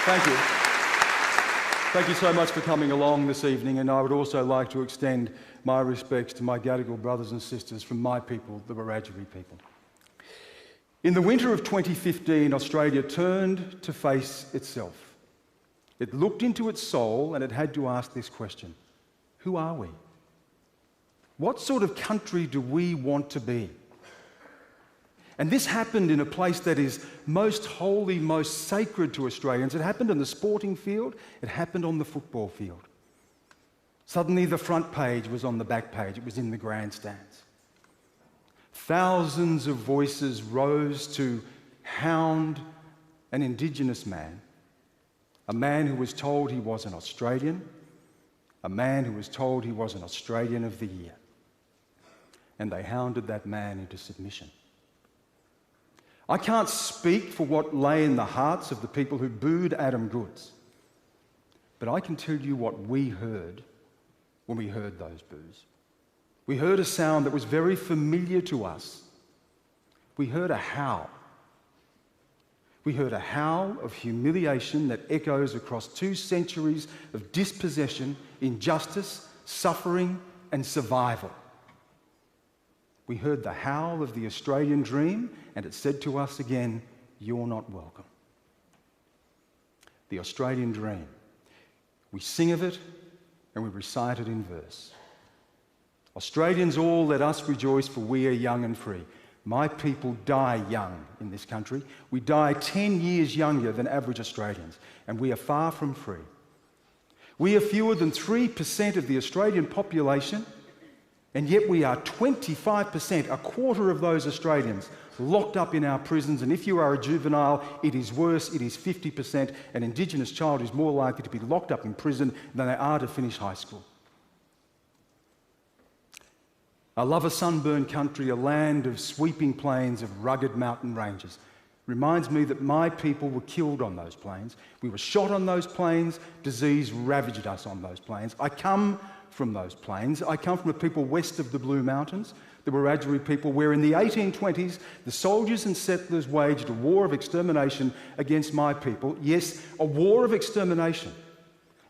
Thank you. Thank you so much for coming along this evening, and I would also like to extend my respects to my Gadigal brothers and sisters from my people, the Wiradjuri people. In the winter of 2015, Australia turned to face itself. It looked into its soul and it had to ask this question: who are we? What sort of country do we want to be? And this happened in a place that is most holy, most sacred to Australians. It happened on the sporting field, it happened on the football field. Suddenly the front page was on the back page, it was in the grandstands. Thousands of voices rose to hound an Indigenous man, a man who was told he was an Australian, a man who was told he was an Australian of the Year. And they hounded that man into submission. I can't speak for what lay in the hearts of the people who booed Adam Goodes, but I can tell you what we heard when we heard those boos. We heard a sound that was very familiar to us. We heard a howl. We heard a howl of humiliation that echoes across 2 centuries of dispossession, injustice, suffering, and survival. We heard the howl of the Australian dream, and it said to us again, "You're not welcome." The Australian dream. We sing of it and we recite it in verse. Australians all, let us rejoice, for we are young and free. My people die young in this country. We die 10 years younger than average Australians, and we are far from free. We are fewer than 3% of the Australian population, and yet we are 25%, a quarter of those Australians, locked up in our prisons. And if you are a juvenile, it is worse, it is 50%. An Indigenous child is more likely to be locked up in prison than they are to finish high school. I love a sunburned country, a land of sweeping plains, of rugged mountain ranges. Reminds me that my people were killed on those plains. We were shot on those plains. Disease ravaged us on those plains. I come from those plains. I come from a people west of the Blue Mountains, the Wiradjuri people, where in the 1820s the soldiers and settlers waged a war of extermination against my people. Yes, a war of extermination.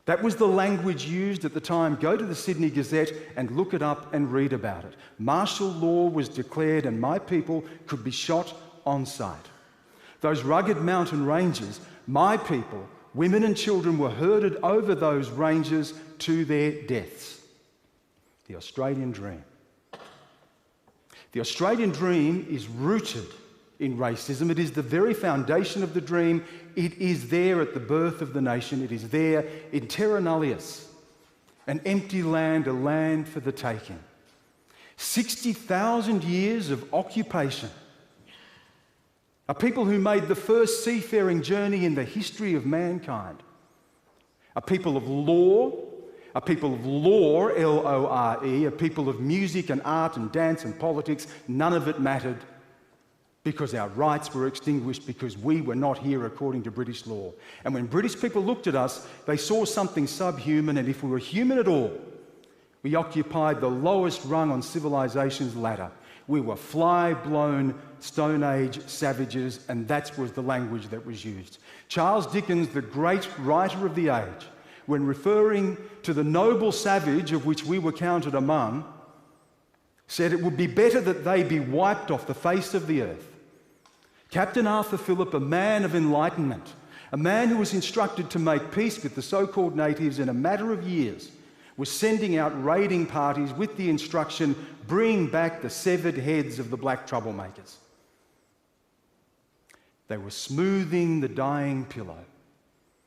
That was the language used at the time. Go to the Sydney Gazette and look it up and read about it. Martial law was declared and my people could be shot on sight. Those rugged mountain ranges, my people, women and children, were herded over those ranges to their deaths. The Australian dream. The Australian dream is rooted in racism. It is the very foundation of the dream. It is there at the birth of the nation. It is there in terra nullius, an empty land, a land for the taking. 60,000 years of occupation. A people who made the first seafaring journey in the history of mankind. A people of law, a people of lore, L-O-R-E, a people of music and art and dance and politics. None of it mattered because our rights were extinguished because we were not here according to British law. And when British people looked at us, they saw something subhuman, and if we were human at all, we occupied the lowest rung on civilization's ladder. We were fly-blown Stone Age savages, and that was the language that was used. Charles Dickens, the great writer of the age, when referring to the noble savage of which we were counted among, said it would be better that they be wiped off the face of the earth. Captain Arthur Phillip, a man of enlightenment, a man who was instructed to make peace with the so-called natives in a matter of years, was sending out raiding parties with the instruction, bring back the severed heads of the black troublemakers. They were smoothing the dying pillow.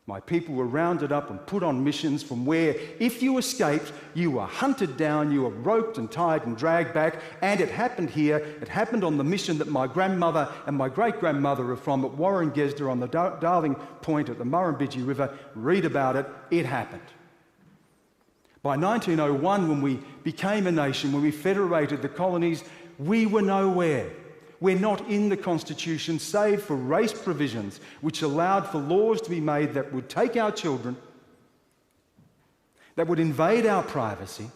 My people were rounded up and put on missions from where, if you escaped, you were hunted down, you were roped and tied and dragged back. And it happened here. It happened on the mission that my grandmother and my great-grandmother are from at Warringezda on the Darling Point at the Murrumbidgee River. Read about it. It happened. By 1901, when we became a nation, when we federated the colonies, we were nowhere. We're not in the Constitution, save for race provisions, which allowed for laws to be made that would take our children, that would invade our privacy,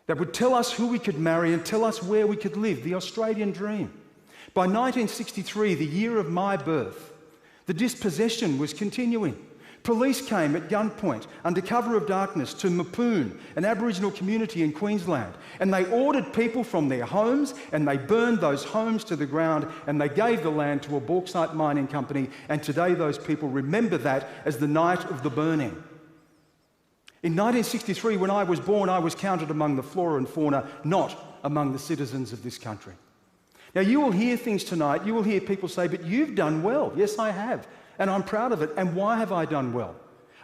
that would tell us who we could marry and tell us where we could live, the Australian dream. By 1963, the year of my birth, The dispossession was continuing. Police came at gunpoint under cover of darkness to Mapoon, an Aboriginal community in Queensland, and they ordered people from their homes and they burned those homes to the ground and they gave the land to a bauxite mining company, and today those people remember that as the night of the burning. In 1963, when I was born, I was counted among the flora and fauna, not among the citizens of this country. Now, you will hear things tonight, you will hear people say, but you've done well. Yes, I have. And I'm proud of it. And why have I done well?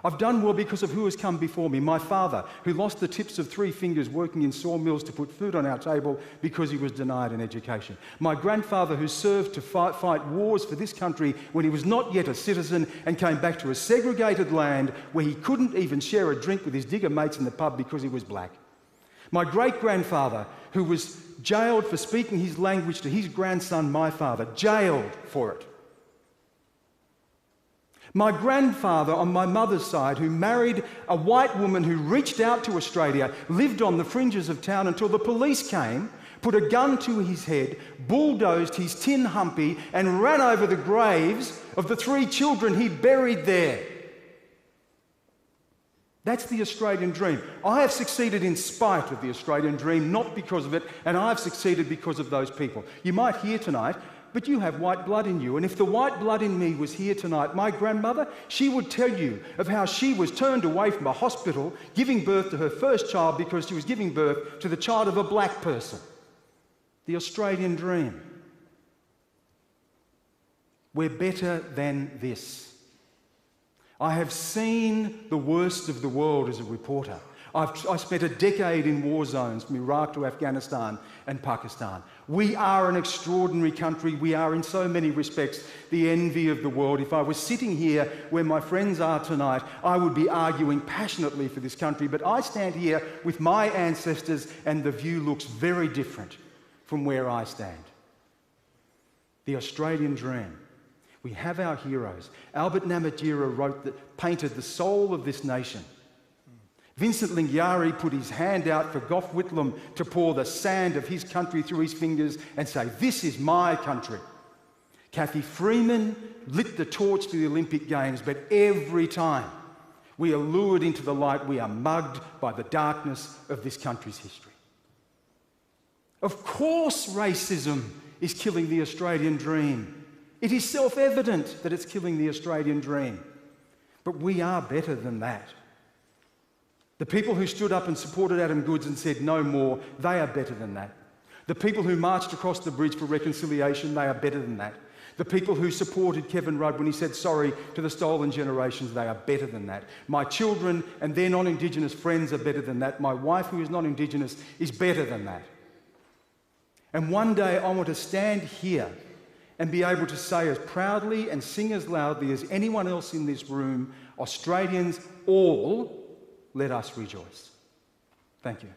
I've done well because of who has come before me. My father, who lost the tips of 3 fingers working in sawmills to put food on our table because he was denied an education. My grandfather, who served to fight wars for this country when he was not yet a citizen and came back to a segregated land where he couldn't even share a drink with his digger mates in the pub because he was black. My great-grandfather, who was jailed for speaking his language to his grandson, my father, jailed for it. My grandfather on my mother's side, who married a white woman who reached out to Australia, lived on the fringes of town until the police came, put a gun to his head, bulldozed his tin humpy and ran over the graves of the 3 children he buried there. That's the Australian dream. I have succeeded in spite of the Australian dream, not because of it, and I've succeeded because of those people. You might hear tonight, but you have white blood in you. And if the white blood in me was here tonight, my grandmother, she would tell you of how she was turned away from a hospital giving birth to her first child because she was giving birth to the child of a black person. The Australian dream. We're better than this. I have seen the worst of the world as a reporter. I spent a decade in war zones from Iraq to Afghanistan and Pakistan. We are an extraordinary country. We are in so many respects the envy of the world. If I was sitting here where my friends are tonight, I would be arguing passionately for this country. But I stand here with my ancestors and the view looks very different from where I stand. The Australian dream. We have our heroes. Albert Namatjira painted the soul of this nation. Vincent Lingiari put his hand out for Gough Whitlam to pour the sand of his country through his fingers and say, "This is my country." Kathy Freeman lit the torch for the Olympic Games, but every time we are lured into the light, we are mugged by the darkness of this country's history. Of course, racism is killing the Australian dream. It is self-evident that it's killing the Australian dream. But we are better than that. The people who stood up and supported Adam Goodes and said no more, they are better than that. The people who marched across the bridge for reconciliation, they are better than that. The people who supported Kevin Rudd when he said sorry to the stolen generations, they are better than that. My children and their non-Indigenous friends are better than that. My wife, who is non-Indigenous, is better than that. And one day I want to stand here and be able to say as proudly and sing as loudly as anyone else in this room, Australians all, let us rejoice. Thank you.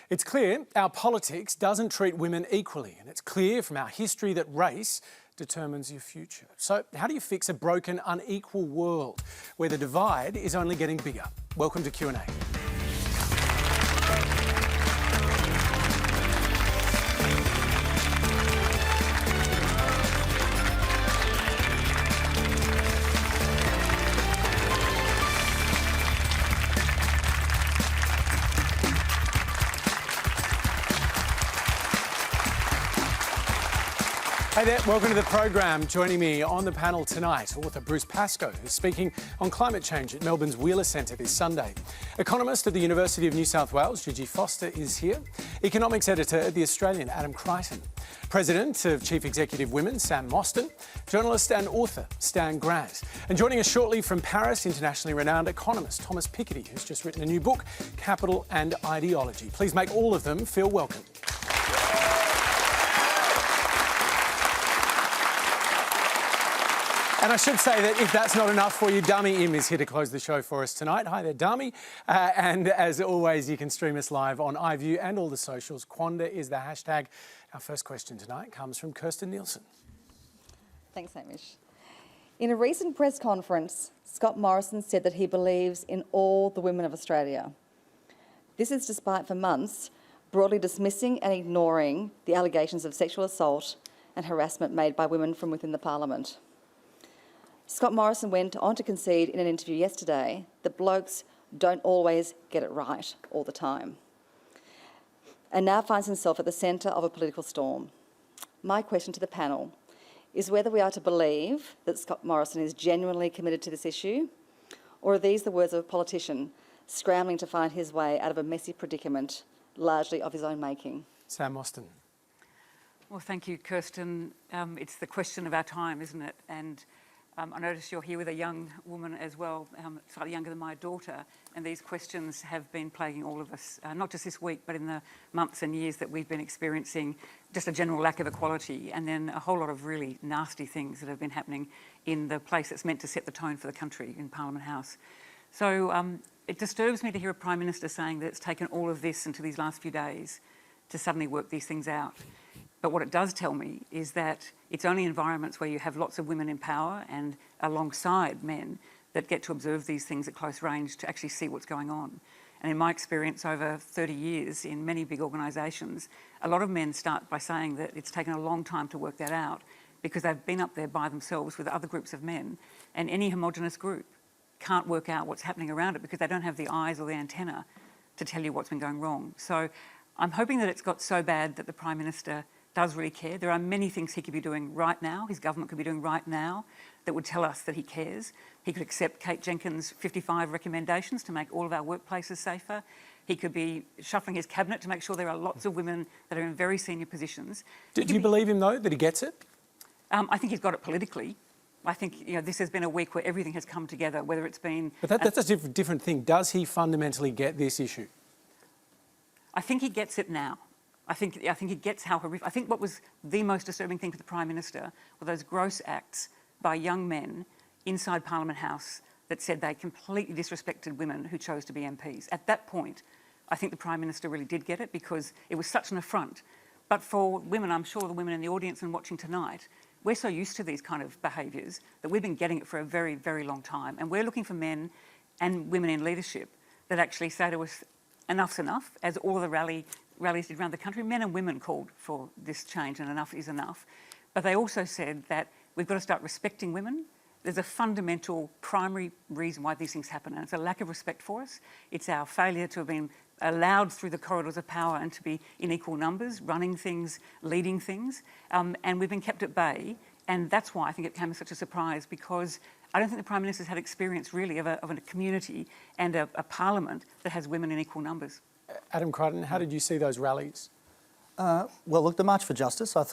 It's clear our politics doesn't treat women equally, and it's clear from our history that race determines your future. So how do you fix a broken, unequal world where the divide is only getting bigger? Welcome to Q&A. Hey there, welcome to the program. Joining me on the panel tonight, author Bruce Pascoe, who's speaking on climate change at Melbourne's Wheeler Centre this Sunday. Economist at the University of New South Wales, Gigi Foster, is here. Economics editor at The Australian, Adam Crichton. President of Chief Executive Women, Sam Mostyn. Journalist and author, Stan Grant. And joining us shortly from Paris, internationally renowned economist Thomas Piketty, who's just written a new book, Capital and Ideology. Please make all of them feel welcome. And I should say that if that's not enough for you, Dami Im is here to close the show for us tonight. Hi there, Dami. And as always, you can stream us live on iView and all the socials. Quanda is the hashtag. Our first question tonight comes from Kirsten Nielsen. Thanks, Hamish. In a recent press conference, Scott Morrison said that he believes in all the women of Australia. This is despite for months broadly dismissing and ignoring the allegations of sexual assault and harassment made by women from within the parliament. Scott Morrison went on to concede in an interview yesterday that blokes don't always get it right all the time, and now finds himself at the centre of a political storm. My question to the panel is whether we are to believe that Scott Morrison is genuinely committed to this issue, or are these the words of a politician scrambling to find his way out of a messy predicament, largely of his own making? Sam Mostyn. Well, thank you, Kirsten. It's the question of our time, isn't it? And I notice you're here with a young woman as well, slightly younger than my daughter, and these questions have been plaguing all of us, not just this week, but in the months and years that we've been experiencing just a general lack of equality, and then a whole lot of really nasty things that have been happening in the place that's meant to set the tone for the country, in Parliament House. So it disturbs me to hear a Prime Minister saying that it's taken all of this into these last few days to suddenly work these things out. But what it does tell me is that it's only environments where you have lots of women in power and alongside men that get to observe these things at close range to actually see what's going on. And in my experience over 30 years in many big organisations, a lot of men start by saying that it's taken a long time to work that out because they've been up there by themselves with other groups of men, and any homogenous group can't work out what's happening around it because they don't have the eyes or the antenna to tell you what's been going wrong. So I'm hoping that it's got so bad that the Prime Minister does really care. There are many things he could be doing right now, his government could be doing right now, that would tell us that he cares. He could accept Kate Jenkins' 55 recommendations to make all of our workplaces safer. He could be shuffling his cabinet to make sure there are lots of women that are in very senior positions. Do you believe him, though, that he gets it? I think he's got it politically. I think this has been a week where everything has come together, whether it's been... But that's a different thing. Does he fundamentally get this issue? I think he gets it now. I think he gets how horrific... I think what was the most disturbing thing for the Prime Minister were those gross acts by young men inside Parliament House that said they completely disrespected women who chose to be MPs. At that point, I think the Prime Minister really did get it because it was such an affront. But for women, I'm sure the women in the audience and watching tonight, we're so used to these kind of behaviours that we've been getting it for a very, very long time. And we're looking for men and women in leadership that actually say to us, enough's enough, as all of the rallies did around the country. Men and women called for this change and enough is enough. But they also said that we've got to start respecting women. There's a fundamental primary reason why these things happen, and it's a lack of respect for us. It's our failure to have been allowed through the corridors of power and to be in equal numbers, running things, leading things, and we've been kept at bay. And that's why I think it came as such a surprise, because I don't think the Prime Minister's had experience really of a community and a parliament that has women in equal numbers. Adam Crichton, how did you see those rallies? Well, look, the March for Justice, I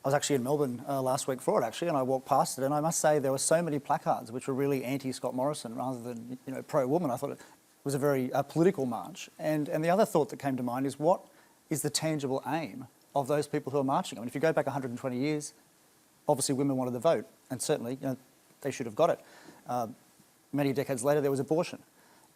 was actually in Melbourne last week for it, actually, and I walked past it, and I must say there were so many placards which were really anti-Scott Morrison rather than, pro-woman. I thought it was a very political march. And the other thought that came to mind is, what is the tangible aim of those people who are marching? I mean, if you go back 120 years, obviously women wanted the vote, and certainly, they should have got it. Many decades later, there was abortion.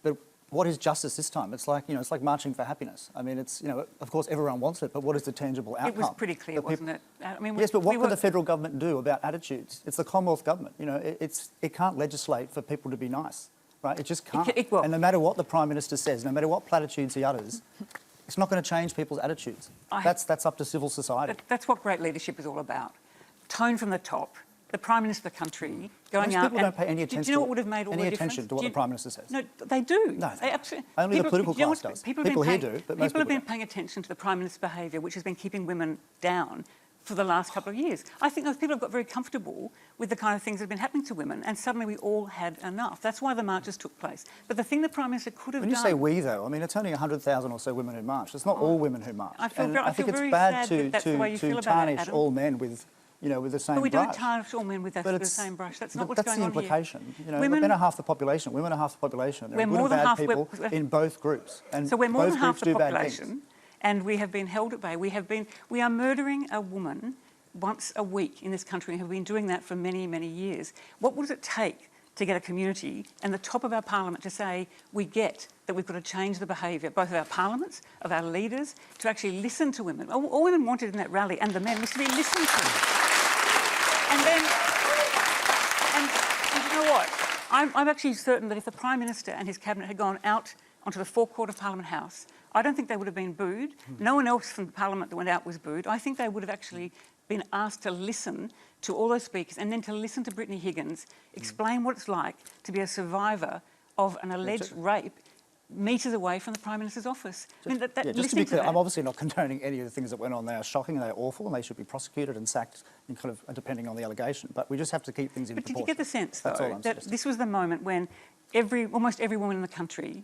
But what is justice this time? It's like, it's like marching for happiness. I mean, it's, of course everyone wants it, but what is the tangible outcome? It was pretty clear, wasn't it? I mean, yes, but what can the federal government do about attitudes? It's the Commonwealth government. It can't legislate for people to be nice, right? It just can't. And no matter what the Prime Minister says, no matter what platitudes he utters, it's not going to change people's attitudes. That's up to civil society. That's what great leadership is all about. Tone from the top. The Prime Minister of the country going Most out people don't pay any attention. Do you know what would have made all the difference? Attention to what the Prime Minister says? No, they do. No, they absolutely. Only the political class does. People here do, but most people have been paying attention to the Prime Minister's behaviour, which has been keeping women down for the last couple of years. I think those people have got very comfortable with the kind of things that have been happening to women, and suddenly we all had enough. That's why the marches took place. But the thing the Prime Minister could have done... When you say we, though, I mean, it's only 100,000 or so women who marched. It's not all women who marched. I think it's bad to tarnish all men with the same brush. But we don't tarnish all men with the same brush. That's not what's going on here. That's the implication. Men are half the population. Women are half the population. There are good and bad people in both groups. And so we're more than half the population. population, and we have been held at bay. We are murdering a woman once a week in this country and have been doing that for many, many years. What would it take to get a community and the top of our parliament to say, we get that we've got to change the behaviour, both of our parliaments, of our leaders, to actually listen to women? All women wanted in that rally, and the men, was to be listened to. And then, I'm actually certain that if the Prime Minister and his Cabinet had gone out onto the forecourt of Parliament House, I don't think they would have been booed. No one else from the Parliament that went out was booed. I think they would have actually been asked to listen to all those speakers and then to listen to Brittany Higgins explain what it's like to be a survivor of an alleged rape metres away from the Prime Minister's office. I mean, Just to be listening clear, that- I'm obviously not condoning any of the things that went on. They are shocking, they are awful, and they should be prosecuted and sacked, and kind of depending on the allegation. But we just have to keep things in But did proportion. you get the sense, That's all though, I'm that suggesting. this was the moment when almost every woman in the country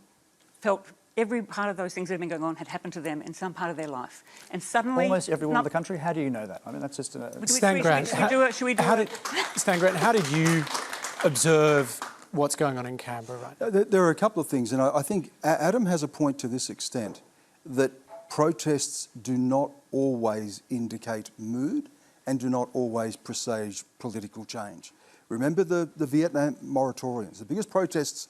felt every part of those things that had been going on had happened to them in some part of their life, and suddenly Almost everyone in the country? How do you know that? I mean, that's just Stan Grant, should we do it? Stan Grant, how did you observe what's going on in Canberra right now? There are a couple of things, and I think Adam has a point to this extent, that protests do not always indicate mood and do not always presage political change. Remember the Vietnam moratoriums, the biggest protests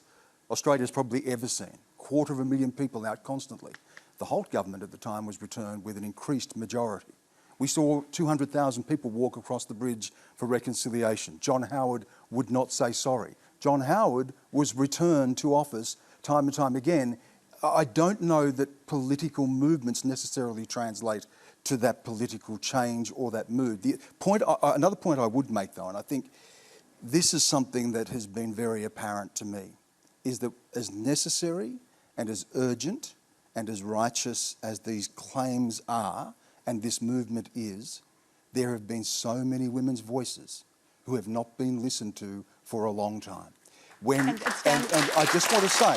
Australia's probably ever seen, 250,000 people out constantly. The Holt government at the time was returned with an increased majority. We saw 200,000 people walk across the bridge for reconciliation. John Howard would not say sorry. John Howard was returned to office time and time again. I don't know that political movements necessarily translate to that political change or that mood. Another point I would make, though, and I think this is something that has been very apparent to me, is that as necessary and as urgent and as righteous as these claims are, and this movement is, there have been so many women's voices who have not been listened to for a long time. And I just want to say,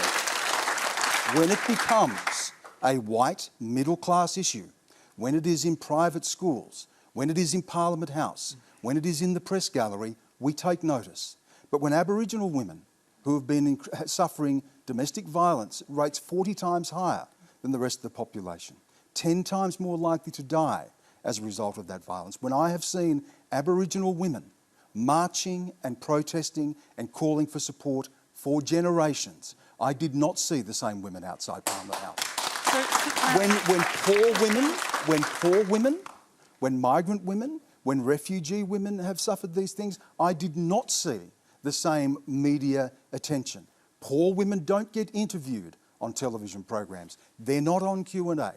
when it becomes a white middle-class issue, when it is in private schools, when it is in Parliament House, when it is in the press gallery, we take notice. But when Aboriginal women who have been suffering domestic violence rates 40 times higher than the rest of the population, 10 times more likely to die as a result of that violence, when I have seen Aboriginal women marching and protesting and calling for support for generations, I did not see the same women outside Parliament House. When poor women, when migrant women, when refugee women have suffered these things, I did not see the same media attention. Poor women don't get interviewed on television programs. They're not on Q&A.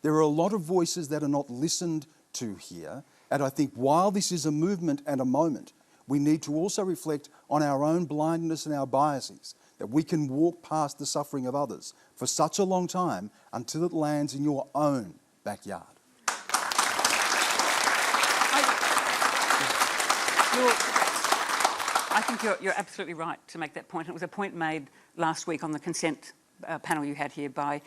There are a lot of voices that are not listened to here, and I think while this is a movement and a moment, we need to also reflect on our own blindness and our biases, that we can walk past the suffering of others for such a long time until it lands in your own backyard. I think you're absolutely right to make that point. It was a point made last week on the consent panel you had here by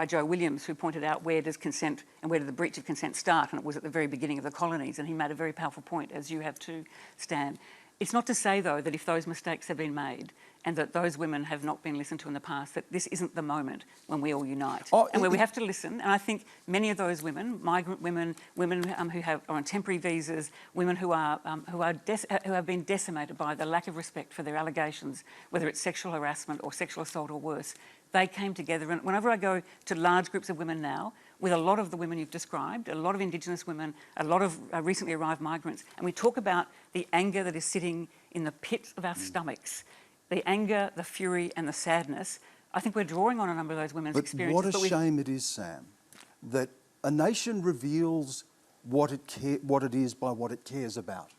Joe Williams, who pointed out where does consent and where did the breach of consent start, and it was at the very beginning of the colonies, and he made a very powerful point, as you have too, Stan. It's not to say, though, that if those mistakes have been made and that those women have not been listened to in the past, that this isn't the moment when we all unite and where we have to listen. And I think many of those women, migrant women, women who are on temporary visas, women who have been decimated by the lack of respect for their allegations, whether it's sexual harassment or sexual assault or worse, they came together. And whenever I go to large groups of women now, with a lot of the women you've described, a lot of Indigenous women, a lot of recently arrived migrants, and we talk about the anger that is sitting in the pits of our stomachs, the anger, the fury and the sadness, I think we're drawing on a number of those women's experiences. What a shame it is, Sam, that a nation reveals what it is by what it cares about.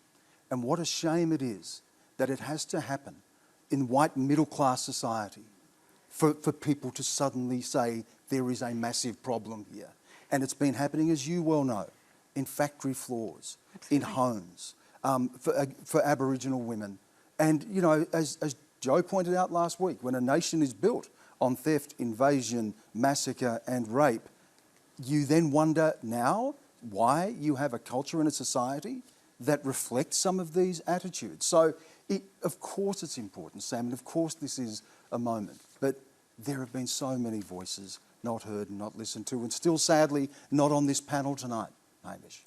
And what a shame it is that it has to happen in white middle-class society for people to suddenly say there is a massive problem here. And it's been happening, as you well know, in factory floors, in homes, for Aboriginal women. And, you know, as Joe pointed out last week, when a nation is built on theft, invasion, massacre and rape, you then wonder now why you have a culture and a society that reflects some of these attitudes. So, of course it's important, Sam, and of course this is a moment, but there have been so many voices not heard and not listened to, and still sadly not on this panel tonight, Hamish.